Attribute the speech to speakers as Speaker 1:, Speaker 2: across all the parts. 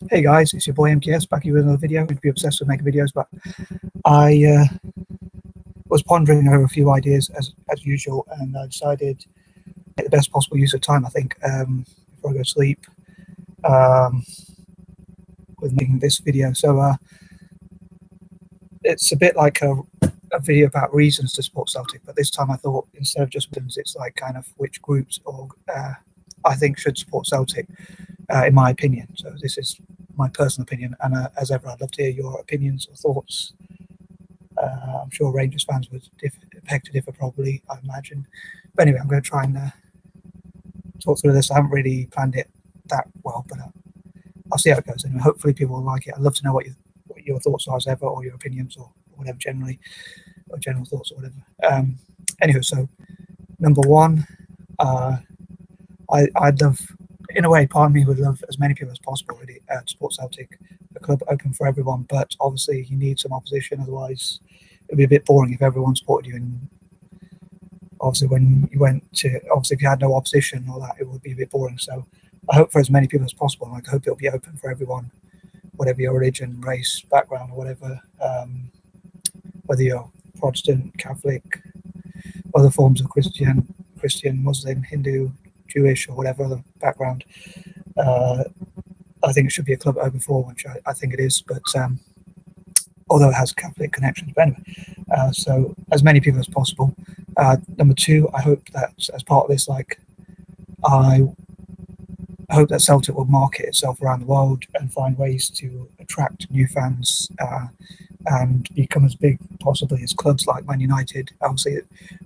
Speaker 1: Hey guys, it's your boy MKS back here with another video. I'd be obsessed with making videos, but I was pondering over a few ideas as usual, and I decided to make the best possible use of time, I think, before I go to sleep, with making this video. So it's a bit like a video about reasons to support Celtic, but this time I thought instead of just reasons, it's like kind of which groups or I think should support Celtic, in my opinion. So this is my personal opinion, and as ever, I'd love to hear your opinions or thoughts. I'm sure Rangers fans would beg to differ, probably, I imagine. But anyway, I'm going to try and talk through this. I haven't really planned it that well, but I'll see how it goes. Anyway, hopefully people will like it. I'd love to know what your thoughts are as ever, or your opinions, or whatever generally, or general thoughts or whatever. Anyway, so number one, I'd love, in a way, part of me would love as many people as possible really to support Celtic, a club open for everyone, but obviously you need some opposition, otherwise it'd be a bit boring if everyone supported you, and obviously when you went to, obviously if you had no opposition or that, it would be a bit boring. So I hope for as many people as possible, like I hope it'll be open for everyone, whatever your religion, race, background, or whatever, whether you're Protestant, Catholic, other forms of Christian, Muslim, Hindu, Jewish, or whatever other background. I think it should be a club open for all, which I think it is, but although it has Catholic connections. But anyway, so as many people as possible. Number two, I hope that as part of this, like, I hope that Celtic will market itself around the world and find ways to attract new fans and become as big possibly as clubs like Man United. Obviously,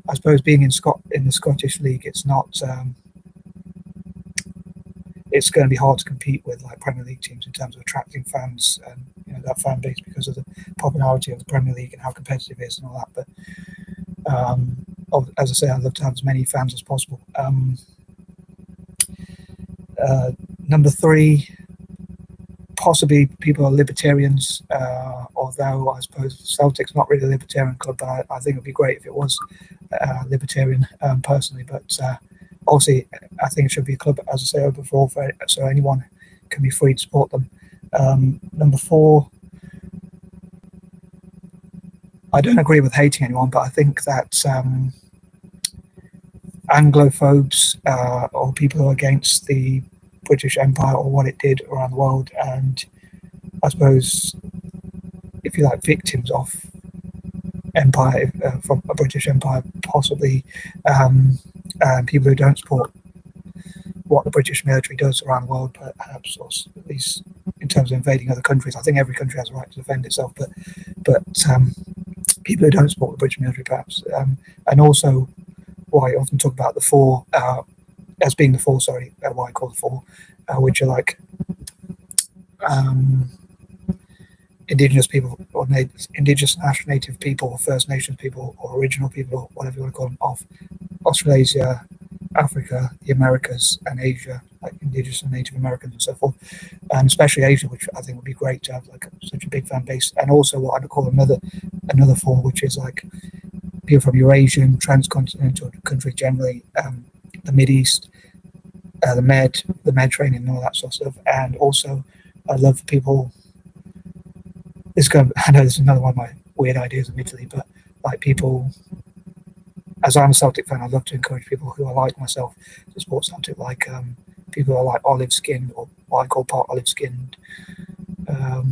Speaker 1: I suppose being in the Scottish League, it's not. It's going to be hard to compete with like Premier League teams in terms of attracting fans and that fan base because of the popularity of the Premier League and how competitive it is and all that. But as I say, I'd love to have as many fans as possible. Number three, possibly people are libertarians, although I suppose Celtic's not really a libertarian club, but I think it would be great if it was libertarian personally. But obviously, I think it should be a club, as I say, open for all, so anyone can be free to support them. Number four, I don't agree with hating anyone, but I think that Anglophobes or people who are against the British Empire or what it did around the world, and I suppose, if you like, victims of empire, from a British Empire, possibly, and people who don't support what the British military does around the world, perhaps, or at least in terms of invading other countries. I think every country has a right to defend itself, but people who don't support the British military, perhaps, and also why I often talk about the four as being the four, why I call the four, which are like Indigenous people, or Indigenous native people, or First Nations people, or original people, or whatever you want to call them, of Australasia, Africa, the Americas, and Asia, like Indigenous and Native Americans and so forth, and especially Asia, which I think would be great to have like such a big fan base. And also what I'd call another four, which is like people from Eurasian, transcontinental countries generally, the Mid East, the Mediterranean, and all that sort of stuff. And also, I'd love for people. I know this is another one of my weird ideas, admittedly, but like people, as I'm a Celtic fan, I'd love to encourage people who are like myself to support Celtic, like people who are like olive-skinned, or what I call part olive-skinned.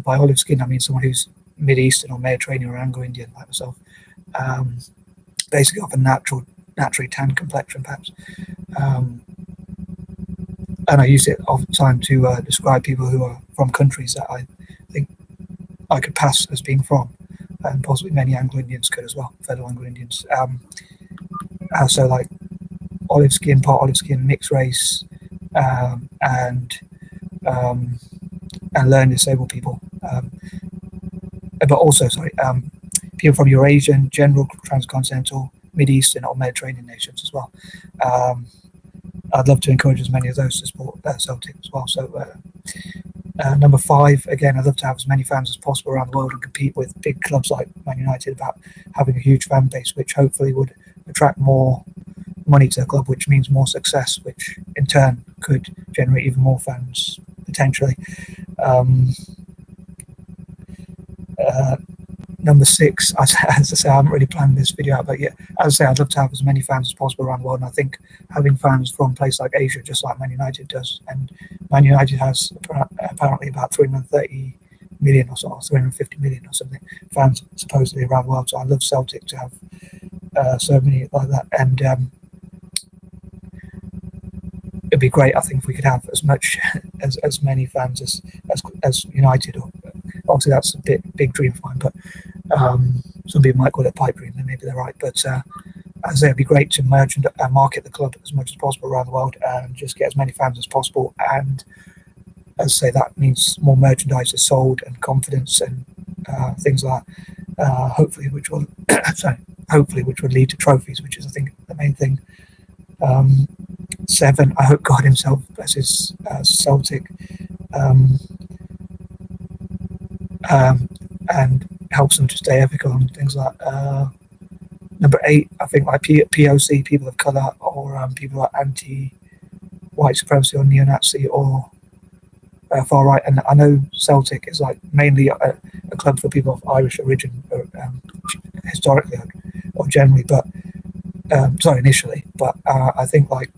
Speaker 1: By olive-skinned, I mean someone who's Mid-Eastern or Mediterranean or Anglo-Indian, like myself. Basically of a naturally tan complexion, perhaps. And I use it all the time to describe people who are from countries that I think I could pass as being from, and possibly many Anglo-Indians could as well, fellow Anglo-Indians. So like olive skin, part olive skin, mixed race, and learning disabled people, but also people from Eurasian, general, transcontinental, Mid-Eastern, or Mediterranean nations as well. I'd love to encourage as many of those to support Celtic as well. So number five, again, I'd love to have as many fans as possible around the world and compete with big clubs like Man United about having a huge fan base, which hopefully would attract more money to the club, which means more success, which in turn could generate even more fans potentially. Um, Number 6, as I say, I haven't really planned this video out, but yeah, as I say, I'd love to have as many fans as possible around the world, and I think having fans from places like Asia, just like Man United does, and Man United has apparently about 330 million or so, or 350 million or something fans supposedly around the world. So I love Celtic to have so many like that, and it'd be great, I think, if we could have as much as many fans as United. Or obviously that's a big dream of mine, but some people might call it pipe dream, and maybe they're right. But as I say, it'd be great to market the club as much as possible around the world and just get as many fans as possible. And as I say, that means more merchandise is sold and confidence and things like that. Hopefully, which will which would lead to trophies, which is, I think, the main thing. 7, I hope God himself blesses Celtic and helps them to stay ethical and things like that. Number 8, I think, like POC, people of colour, or people like anti-white supremacy or neo-Nazi or far right. And I know Celtic is like mainly a club for people of Irish origin, historically or generally, but initially. But I think, like,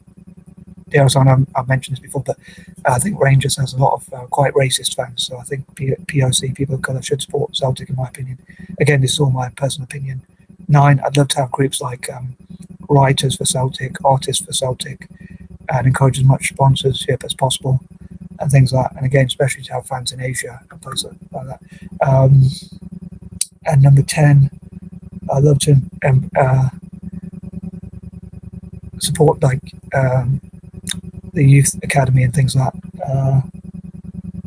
Speaker 1: I've mentioned this before, but I think Rangers has a lot of quite racist fans. So I think POC, people of colour, should support Celtic, in my opinion. Again, this is all my personal opinion. 9, I'd love to have groups like writers for Celtic, artists for Celtic, and encourage as much sponsorship as possible and things like that. And again, especially to have fans in Asia and places like that. And number 10, I'd love to support, like, the youth academy and things like that.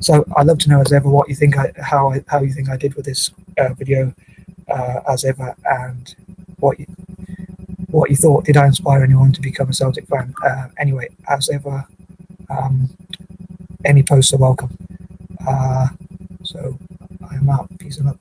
Speaker 1: So I'd love to know, as ever, what you think how you think I did with this video, as ever, and what you thought. Did I inspire anyone to become a Celtic fan? Anyway, as ever, any posts are welcome. So I am out. Peace and love.